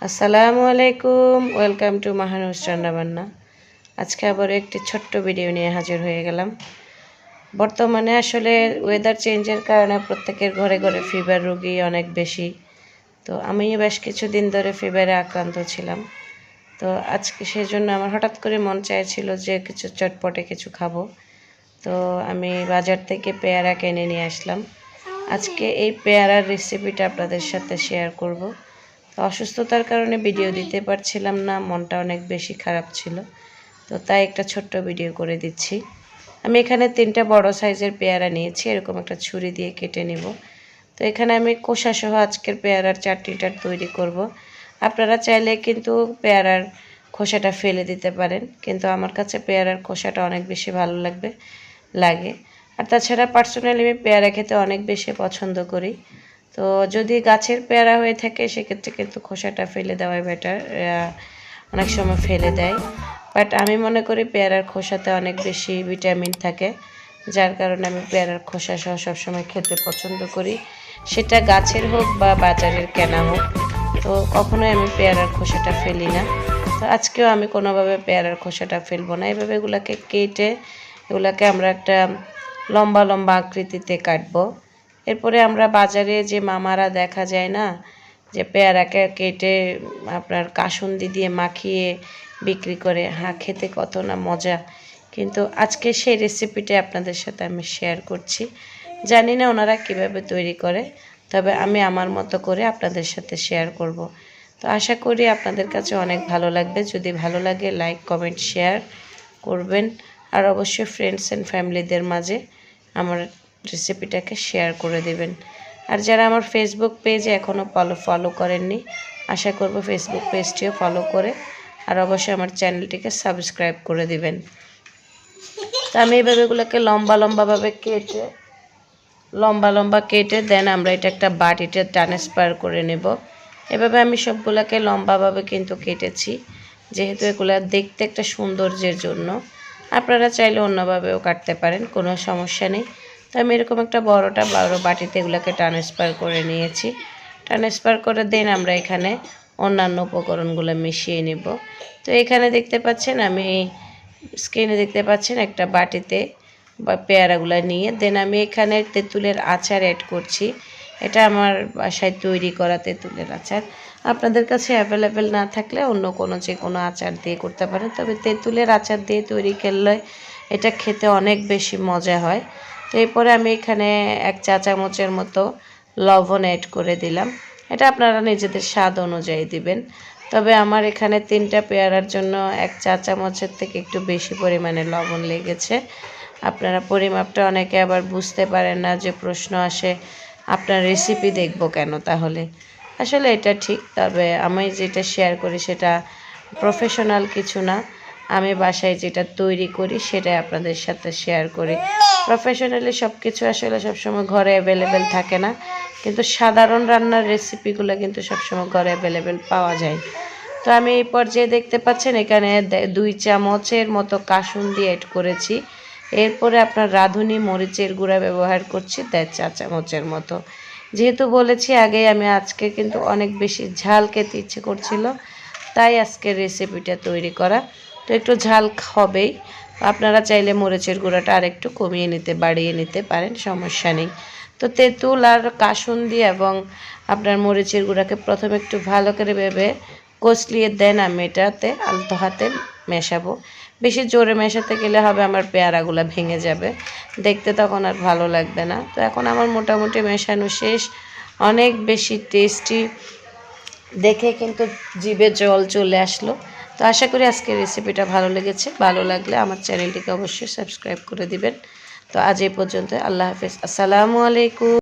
আসসালামু আলাইকুম, welcome to মাহানুরস রান্না বান্না। আজকে আবার একটি ছোট্ট ভিডিও নিয়ে হাজির হয়ে গেলাম। বর্তমানে আসলে ওয়েদার চেঞ্জের কারণে প্রত্যেকের ঘরে ঘরে ফিভার রোগী অনেক বেশি। তো আমি বেশ কিছুদিন ধরে ফিভারে আক্রান্ত ছিলাম। তো আজকে সেই জন্য আমার হঠাৎ করে মন চাইছিল যে কিছু চটপটে কিছু খাবো। তো আমি বাজার থেকে পেয়ারা কিনে নিয়ে আসলাম। আজকে এই পেয়ারার রেসিপিটা আপনাদের সাথে শেয়ার করব। তো অসুস্থতার কারণে ভিডিও দিতে পারছিলাম না, মনটা অনেক বেশি খারাপ ছিল। তো তাই একটা ছোট্ট ভিডিও করে দিচ্ছি। আমি এখানে 3টা বড় সাইজের পেয়ারা নিয়েছি, এরকম একটা ছুরি দিয়ে কেটে নিব। তো এখানে আমি খোসাসহ আজকের পেয়ারার চাটনিটা তৈরি করব। আপনারা চাইলে কিন্তু পেয়ারার খোসাটা ফেলে দিতে পারেন, কিন্তু আমার কাছে পেয়ারার খোসাটা অনেক বেশি ভালো লাগে। আর তাছাড়া পার্সোনালি আমি পেয়ারা খেতে অনেক বেশি পছন্দ করি। তো যদি গাছের পেয়ারা হয়ে থাকে সেক্ষেত্রে কিন্তু খোসাটা ফেলে দেওয়াই বেটার, অনেক সময় ফেলে দেয়। বাট আমি মনে করি পেয়ারার খোসাতে অনেক বেশি ভিটামিন থাকে, যার কারণে আমি পেয়ারার খোসা সহ সবসময় খেতে পছন্দ করি, সেটা গাছের হোক বা বাজারের কেনা হোক। তো কখনোই আমি পেয়ারার খোসাটা ফেলি না। তো আজকেও আমি কোনোভাবে পেয়ারার খোসাটা ফেলবো না। এভাবে এগুলাকে কেটে এগুলাকে আমরা একটা লম্বা লম্বা আকৃতিতে কাটবো। এরপরে আমরা বাজারে যে মামারা দেখা যায় না, যে পেয়ারাকে কেটে আপনার কাসুন্দি দিয়ে মাখিয়ে বিক্রি করে, খেতে কত না মজা। কিন্তু আজকে সেই রেসিপিটা আপনাদের সাথে আমি শেয়ার করছি। জানি না ওনারা কিভাবে তৈরি করে, তবে আমি আমার মতো করে আপনাদের সাথে শেয়ার করব। তো আশা করি আপনাদের কাছে অনেক ভালো লাগবে। যদি ভালো লাগে লাইক কমেন্ট শেয়ার করবেন, আর অবশ্যই ফ্রেন্ডস অ্যান্ড ফ্যামিলিদের মাঝে আমার রেসিপিটাকে শেয়ার করে দেবেন। আর যারা আমার ফেসবুক পেজে এখনও ফলো করেননি, আশা করব ফেসবুক পেজটিও ফলো করে আর অবশ্যই আমার চ্যানেলটিকে সাবস্ক্রাইব করে দিবেন। তো আমি এইভাবে এগুলোকে লম্বা লম্বা কেটে দেন আমরা এটা একটা বাটিতে ট্রান্সফার করে নেব। এভাবে আমি সবগুলোকে লম্বাভাবে কিন্তু কেটেছি, যেহেতু এগুলো দেখতে একটা সৌন্দর্যের জন্য। আপনারা চাইলে অন্যভাবেও কাটতে পারেন, কোনো সমস্যা নেই। তো আমি এরকম একটা বড় বাটিতে এগুলোকে ট্রান্সফার করে নিয়েছি। ট্রান্সফার করে দেন আমরা এখানে অন্যান্য উপকরণগুলো মিশিয়ে নেব। তো এখানে দেখতে পাচ্ছেন, আমি স্ক্রিনে দেখতে পাচ্ছেন একটা বাটিতে বা পেয়ারাগুলো নিয়ে দেন আমি এখানে তেঁতুলের আচার অ্যাড করছি। এটা আমার বাসায় তৈরি করা তেঁতুলের আচার। আপনাদের কাছে অ্যাভেলেবেল না থাকলে অন্য যে কোনো আচার দিয়ে করতে পারেন, তবে তেঁতুলের আচার দিয়ে তৈরি করলে এটা খেতে অনেক বেশি মজা হয়। তো এরপরে আমি এখানে 1 চা চামচের মতো লবণ অ্যাড করে দিলাম। এটা আপনারা নিজেদের স্বাদ অনুযায়ী দিবেন। তবে আমার এখানে 3টা পেয়ারার জন্য 1 চা চামচের থেকে একটু বেশি পরিমাণে লবণ লেগেছে। আপনারা পরিমাপটা অনেকে আবার বুঝতে পারেন না, যে প্রশ্ন আসে আপনার রেসিপি দেখব কেন তাহলে। আসলে এটা ঠিক, তবে আমি যেটা শেয়ার করি সেটা প্রফেশনাল কিছু না। আমি বাসায় যেটা তৈরি করি সেটাই আপনাদের সাথে শেয়ার করি। প্রফেশনালি সব কিছু আসলে সবসময় ঘরে অ্যাভেলেবেল থাকে না, কিন্তু সাধারণ রান্নার রেসিপিগুলো কিন্তু সবসময় ঘরে অ্যাভেলেবেল পাওয়া যায়। তো আমি এই পর্যায়ে দেখতে পাচ্ছেন এখানে 2 চামচের মতো কাসুন্দি অ্যাড করেছি। এরপরে আপনার রাঁধুনি মরিচের গুঁড়া ব্যবহার করছি 1.5 চা চামচের মতো। যেহেতু বলেছি আগে, আমি আজকে কিন্তু অনেক বেশি ঝাল খেতে ইচ্ছে করছিল, তাই আজকের রেসিপিটা তৈরি করা। তো একটু ঝাল হবেই, আপনারা চাইলে মরিচের গুঁড়াটা আর একটু বাড়িয়ে নিতে পারেন, সমস্যা নেই। তো তেঁতুল আর কাসুন্দি এবং আপনার মরিচের গুঁড়াকে প্রথমে একটু ভালো করে কষলিয়ে দেন আমি এটাতে আলতো হাতে মেশাবো। বেশি জোরে মেশাতে গেলে হবে আমার পেয়ারাগুলো ভেঙে যাবে, দেখতে তখন আর ভালো লাগবে না। তো এখন আমার মোটামুটি মেশানো শেষ। অনেক বেশি টেস্টি, দেখে কিন্তু জিভে জল চলে আসলো। তো আশা করি আজকের রেসিপিটা ভালো লেগেছে। ভালো লাগলে আমার চ্যানেলটিকে অবশ্যই সাবস্ক্রাইব করে দিবেন। তো আজ এই পর্যন্ত, আল্লাহ হাফেজ, আসসালামু আলাইকুম।